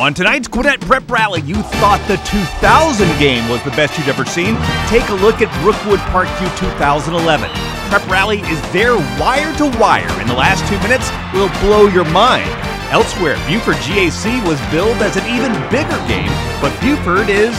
On tonight's Gwinnett Prep Rally, you thought the 2000 game was the best you'd ever seen? Take a look at Brookwood Parkview 2011. Prep Rally is there wire to wire. In the last 2 minutes, will blow your mind. Elsewhere, Buford GAC was billed as an even bigger game, but Buford is,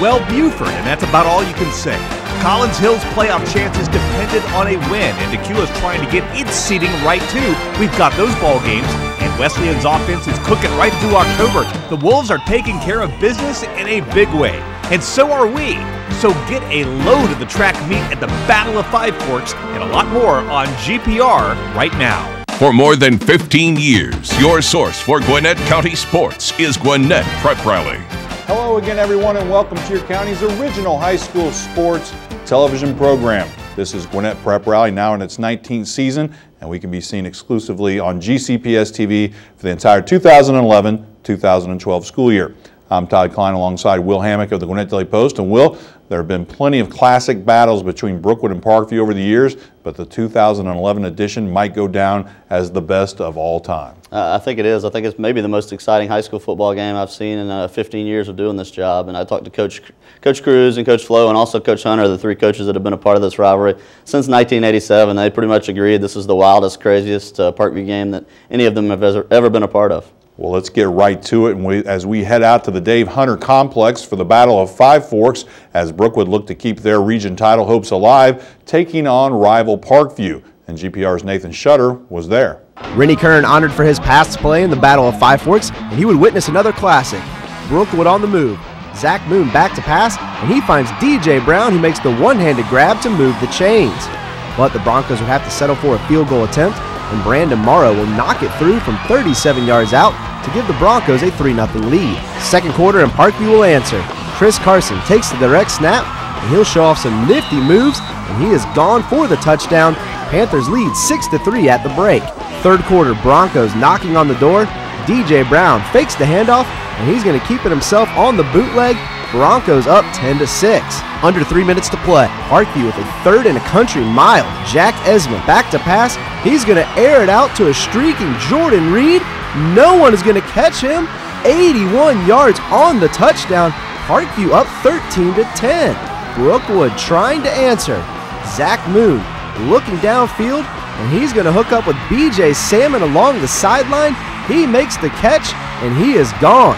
well, Buford, and that's about all you can say. Collins Hill's playoff chances depended on a win, and Decula's trying to get its seeding right too. We've got those ball games, and Wesleyan's offense is cooking right through October. The Wolves are taking care of business in a big way, and so are we. So get a load of the track meet at the Battle of Five Forks and a lot more on GPR right now. For more than 15 years, your source for Gwinnett County sports is Gwinnett Prep Rally. Hello again, everyone, and welcome to your county's original high school sports television program. This is Gwinnett Prep Rally, now in its 19th season, and we can be seen exclusively on GCPS TV for the entire 2011-2012 school year. I'm Todd Klein alongside Will Hammock of the Gwinnett Daily Post. And Will, there have been plenty of classic battles between Brookwood and Parkview over the years, but the 2011 edition might go down as the best of all time. I think it is. I think it's maybe the most exciting high school football game I've seen in 15 years of doing this job. And I talked to Coach Cruz and Coach Flo and also Coach Hunter, the three coaches that have been a part of this rivalry since 1987. They pretty much agreed this is the wildest, craziest Parkview game that any of them have ever been a part of. Well, let's get right to it, and as we head out to the Dave Hunter Complex for the Battle of Five Forks, as Brookwood look to keep their region title hopes alive, taking on rival Parkview. And GPR's Nathan Shutter was there. Rennie Kern honored for his past play in the Battle of Five Forks, and he would witness another classic. Brookwood on the move. Zach Moon back to pass, and he finds DJ Brown, who makes the one-handed grab to move the chains. But the Broncos would have to settle for a field goal attempt, and Brandon Morrow will knock it through from 37 yards out to give the Broncos a 3-0 lead. Second quarter, and Parkview will answer. Chris Carson takes the direct snap, and he'll show off some nifty moves, and he is gone for the touchdown. Panthers lead 6-3 at the break. Third quarter, Broncos knocking on the door. DJ Brown fakes the handoff, and he's going to keep it himself on the bootleg. Broncos up 10-6. Under 3 minutes to play. Parkview with a third and a country mile. Jack Esmond back to pass. He's going to air it out to a streaking Jordan Reed. No one is going to catch him. 81 yards on the touchdown. Parkview up 13-10. Brookwood trying to answer. Zach Moon looking downfield, and he's going to hook up with BJ Salmon along the sideline. He makes the catch, and he is gone.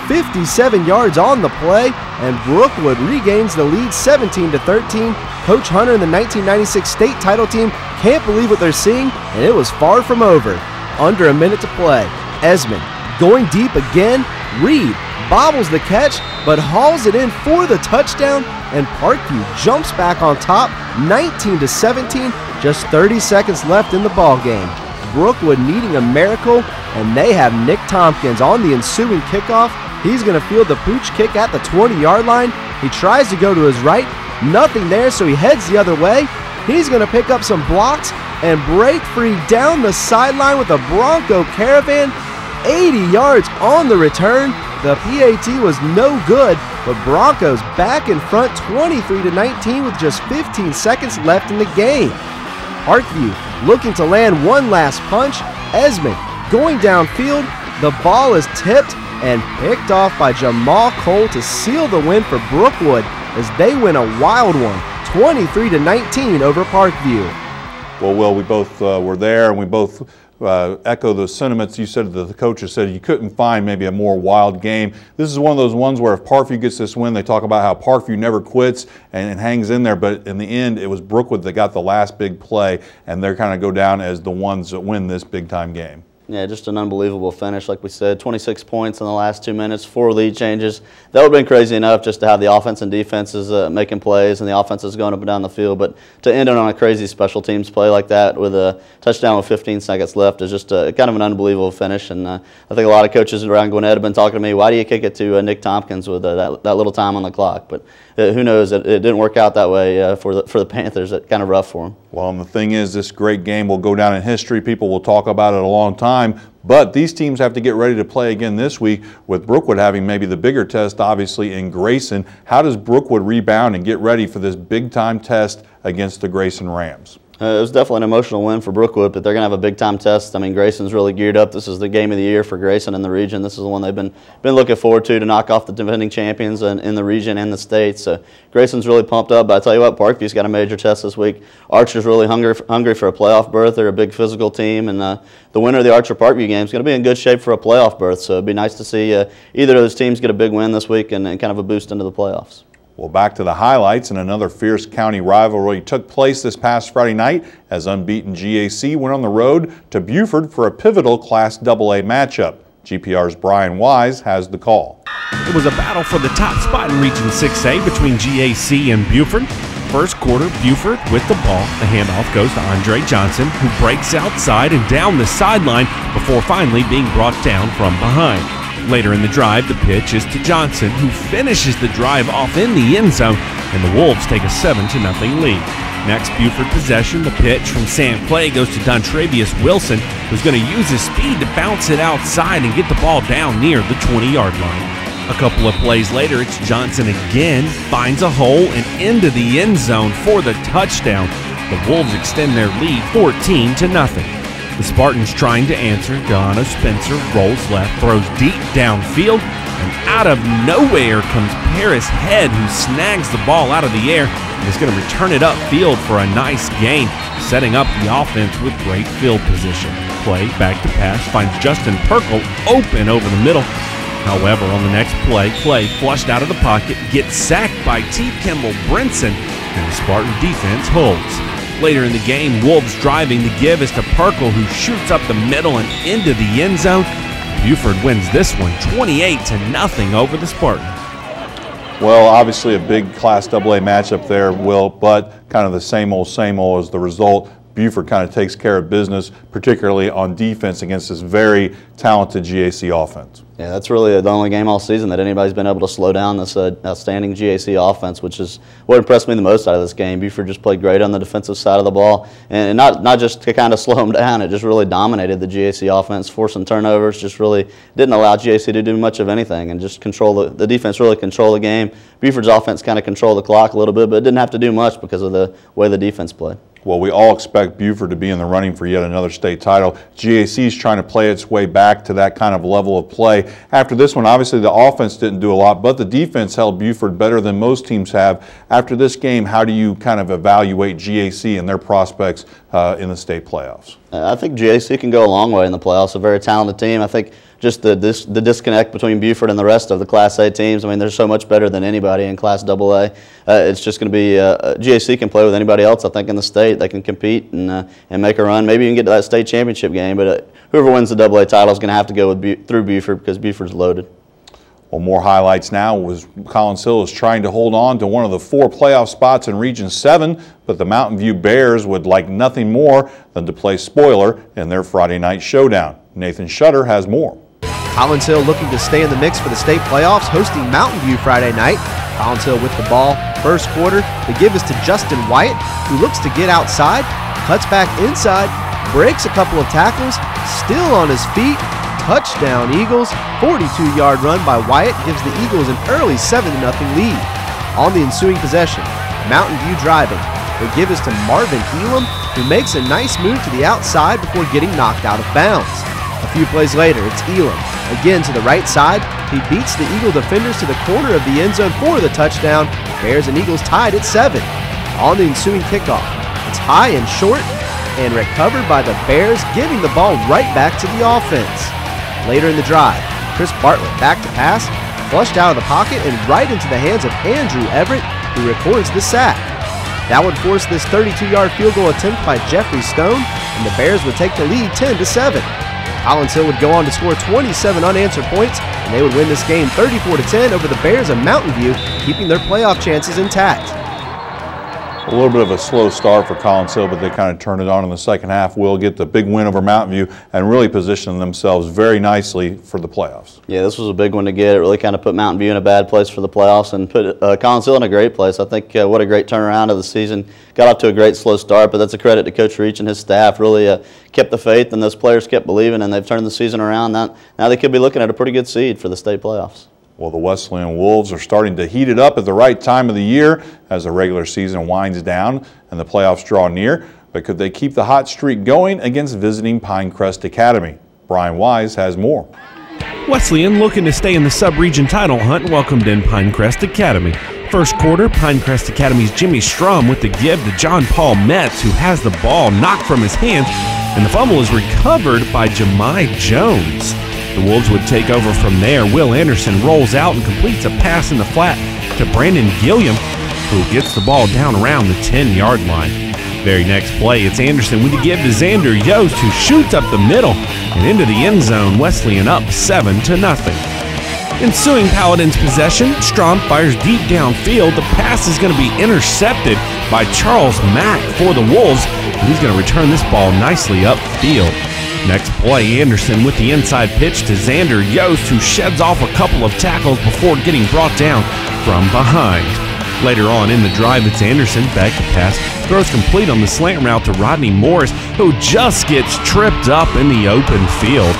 57 yards on the play, and Brookwood regains the lead 17-13. Coach Hunter and the 1996 state title team can't believe what they're seeing, and it was far from over. Under a minute to play. Esmond going deep again. Reed bobbles the catch, but hauls it in for the touchdown, and Parkview jumps back on top 19-17. Just 30 seconds left in the ball game. Brookwood needing a miracle, and they have Nick Tompkins on the ensuing kickoff. He's going to field the pooch kick at the 20-yard line. He tries to go to his right. Nothing there, so he heads the other way. He's going to pick up some blocks and break free down the sideline with a Bronco caravan. 80 yards on the return. The PAT was no good, but Broncos back in front 23-19 with just 15 seconds left in the game. Parkview looking to land one last punch. Esmond going downfield. The ball is tipped and picked off by Jamal Cole to seal the win for Brookwood as they win a wild one, 23-19 over Parkview. Well, Will, we both were there, and we both echo those sentiments. You said that the coaches said you couldn't find maybe a more wild game. This is one of those ones where if Parkview gets this win, they talk about how Parkview never quits and hangs in there, but in the end, it was Brookwood that got the last big play, and they're kind of go down as the ones that win this big-time game. Yeah, just an unbelievable finish. Like we said, 26 points in the last 2 minutes, 4 lead changes. That would have been crazy enough just to have the offense and defenses making plays and the offenses going up and down the field. But to end it on a crazy special teams play like that with a touchdown with 15 seconds left is just kind of an unbelievable finish. And I think a lot of coaches around Gwinnett have been talking to me, why do you kick it to Nick Tompkins with that little time on the clock? But who knows, it didn't work out that way for the Panthers. It's kind of rough for them. Well, and the thing is, this great game will go down in history. People will talk about it a long time. But these teams have to get ready to play again this week, with Brookwood having maybe the bigger test, obviously, in Grayson. How does Brookwood rebound and get ready for this big-time test against the Grayson Rams? It was definitely an emotional win for Brookwood, but they're going to have a big-time test. I mean, Grayson's really geared up. This is the game of the year for Grayson in the region. This is the one they've been looking forward to knock off the defending champions in the region and the state. So Grayson's really pumped up. But I tell you what, Parkview's got a major test this week. Archer's really hungry for a playoff berth. They're a big physical team, and the winner of the Archer-Parkview game is going to be in good shape for a playoff berth. So it'd be nice to see either of those teams get a big win this week and kind of a boost into the playoffs. Well, back to the highlights, and another fierce county rivalry took place this past Friday night as unbeaten GAC went on the road to Buford for a pivotal Class AA matchup. GPR's Brian Wise has the call. It was a battle for the top spot in Region 6A between GAC and Buford. First quarter, Buford with the ball. The handoff goes to Andre Johnson, who breaks outside and down the sideline before finally being brought down from behind. Later in the drive, the pitch is to Johnson, who finishes the drive off in the end zone, and the Wolves take a 7-0 lead. Next, Buford possession. The pitch from Sam Clay goes to Dontrevious Wilson, who's going to use his speed to bounce it outside and get the ball down near the 20-yard line. A couple of plays later, it's Johnson again, finds a hole and into the end zone for the touchdown. The Wolves extend their lead 14-0. The Spartans trying to answer. Delano Spencer rolls left, throws deep downfield, and out of nowhere comes Paris Head, who snags the ball out of the air and is going to return it upfield for a nice gain, setting up the offense with great field position. Play back to pass finds Justin Perkle open over the middle. However, on the next play, Clay flushed out of the pocket, gets sacked by T. Kimball Brinson, and the Spartan defense holds. Later in the game, Wolves driving. The give is to Perkle, who shoots up the middle and into the end zone. Buford wins this one 28-0 over the Spartans. Well, obviously a big Class AA matchup there, Will, but kind of the same old as the result. Buford kind of takes care of business, particularly on defense against this very talented GAC offense. Yeah, that's really the only game all season that anybody's been able to slow down this outstanding GAC offense, which is what impressed me the most out of this game. Buford just played great on the defensive side of the ball, and not just to kind of slow them down, it just really dominated the GAC offense, forcing turnovers, just really didn't allow GAC to do much of anything, and just control the defense really control the game. Buford's offense kind of controlled the clock a little bit, but it didn't have to do much because of the way the defense played. Well, we all expect Buford to be in the running for yet another state title. GAC is trying to play its way back to that kind of level of play. After this one, obviously the offense didn't do a lot, but the defense held Buford better than most teams have. After this game, how do you kind of evaluate GAC and their prospects in the state playoffs? I think GAC can go a long way in the playoffs. A very talented team. I think just the disconnect between Buford and the rest of the Class A teams. I mean, they're so much better than anybody in Class AA. It's just going to be GAC can play with anybody else. I think in the state they can compete and make a run. Maybe even get to that state championship game. But whoever wins the AA title is going to have to go with through Buford because Buford's loaded. Well, more highlights now was Collins Hill is trying to hold on to one of the 4 playoff spots in Region 7, but the Mountain View Bears would like nothing more than to play spoiler in their Friday night showdown. Nathan Shutter has more. Collins Hill looking to stay in the mix for the state playoffs, hosting Mountain View Friday night. Collins Hill with the ball. First quarter, the give is to Justin Wyatt, who looks to get outside, cuts back inside, breaks a couple of tackles, still on his feet. Touchdown Eagles. 42-yard run by Wyatt gives the Eagles an early 7-0 lead. On the ensuing possession, Mountain View driving. The give is to Marvin Elam, who makes a nice move to the outside before getting knocked out of bounds. A few plays later, it's Elam. Again to the right side, he beats the Eagle defenders to the corner of the end zone for the touchdown. Bears and Eagles tied at 7. On the ensuing kickoff, it's high and short and recovered by the Bears, giving the ball right back to the offense. Later in the drive, Chris Bartlett back to pass, flushed out of the pocket and right into the hands of Andrew Everett, who records the sack. That would force this 32-yard field goal attempt by Jeffrey Stone, and the Bears would take the lead 10-7. Collins Hill would go on to score 27 unanswered points, and they would win this game 34-10 over the Bears of Mountain View, keeping their playoff chances intact. A little bit of a slow start for Collins Hill, but they kind of turned it on in the second half. Will get the big win over Mountain View and really position themselves very nicely for the playoffs. Yeah, this was a big one to get. It really kind of put Mountain View in a bad place for the playoffs and put Collins Hill in a great place. I think what a great turnaround of the season. Got off to a great slow start, but that's a credit to Coach Reach and his staff. Really kept the faith, and those players kept believing, and they've turned the season around. Now they could be looking at a pretty good seed for the state playoffs. Well, the Wesleyan Wolves are starting to heat it up at the right time of the year as the regular season winds down and the playoffs draw near. But could they keep the hot streak going against visiting Pinecrest Academy? Brian Wise has more. Wesleyan, looking to stay in the sub-region title hunt, welcomed in Pinecrest Academy. First quarter, Pinecrest Academy's Jimmy Strum with the give to John Paul Metz, who has the ball knocked from his hands, and the fumble is recovered by Jemai Jones. The Wolves would take over from there. Will Anderson rolls out and completes a pass in the flat to Brandon Gilliam, who gets the ball down around the 10-yard line. Very next play, it's Anderson with the give to Xander Yost, who shoots up the middle and into the end zone. Wesleyan up 7-0. Ensuing Paladins possession, Strom fires deep downfield. The pass is going to be intercepted by Charles Mack for the Wolves, and he's going to return this ball nicely upfield. Next play, Anderson with the inside pitch to Xander Yost, who sheds off a couple of tackles before getting brought down from behind. Later on in the drive, it's Anderson back to pass, throws complete on the slant route to Rodney Morris, who just gets tripped up in the open field.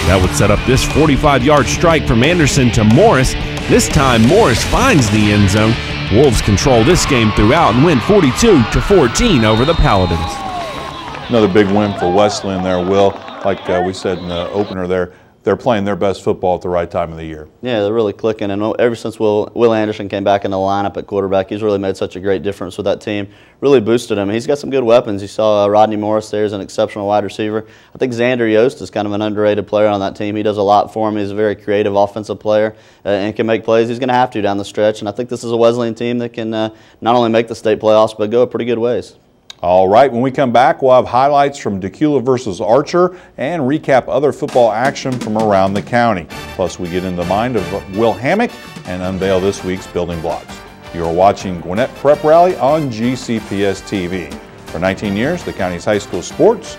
That would set up this 45-yard strike from Anderson to Morris. This time, Morris finds the end zone. Wolves control this game throughout and win 42-14 over the Paladins. Another big win for Wesleyan there, Will. Like we said in the opener there, they're playing their best football at the right time of the year. Yeah, they're really clicking, and ever since Will Anderson came back in the lineup at quarterback, he's really made such a great difference with that team. Really boosted him. He's got some good weapons. You saw Rodney Morris there as an exceptional wide receiver. I think Xander Yost is kind of an underrated player on that team. He does a lot for him. He's a very creative offensive player and can make plays. He's going to have to down the stretch, and I think this is a Wesleyan team that can not only make the state playoffs, but go a pretty good ways. All right, when we come back, we'll have highlights from Decula versus Archer and recap other football action from around the county. Plus, we get in the mind of Will Hammock and unveil this week's building blocks. You are watching Gwinnett Prep Rally on GCPS TV. For 19 years, the county's high school sports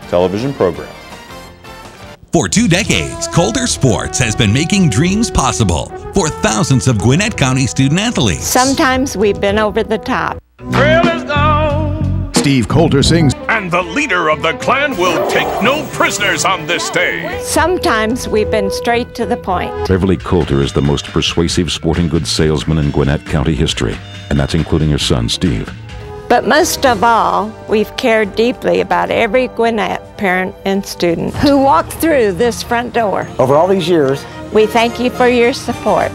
television program. For 2 decades, Coulter Sports has been making dreams possible for thousands of Gwinnett County student-athletes. Sometimes we've been over the top. Thrill is gone. Steve Coulter sings, And the leader of the clan will take no prisoners on this day. Sometimes we've been straight to the point. Beverly Coulter is the most persuasive sporting goods salesman in Gwinnett County history, and that's including her son, Steve. But most of all, we've cared deeply about every Gwinnett parent and student who walked through this front door. Over all these years, we thank you for your support.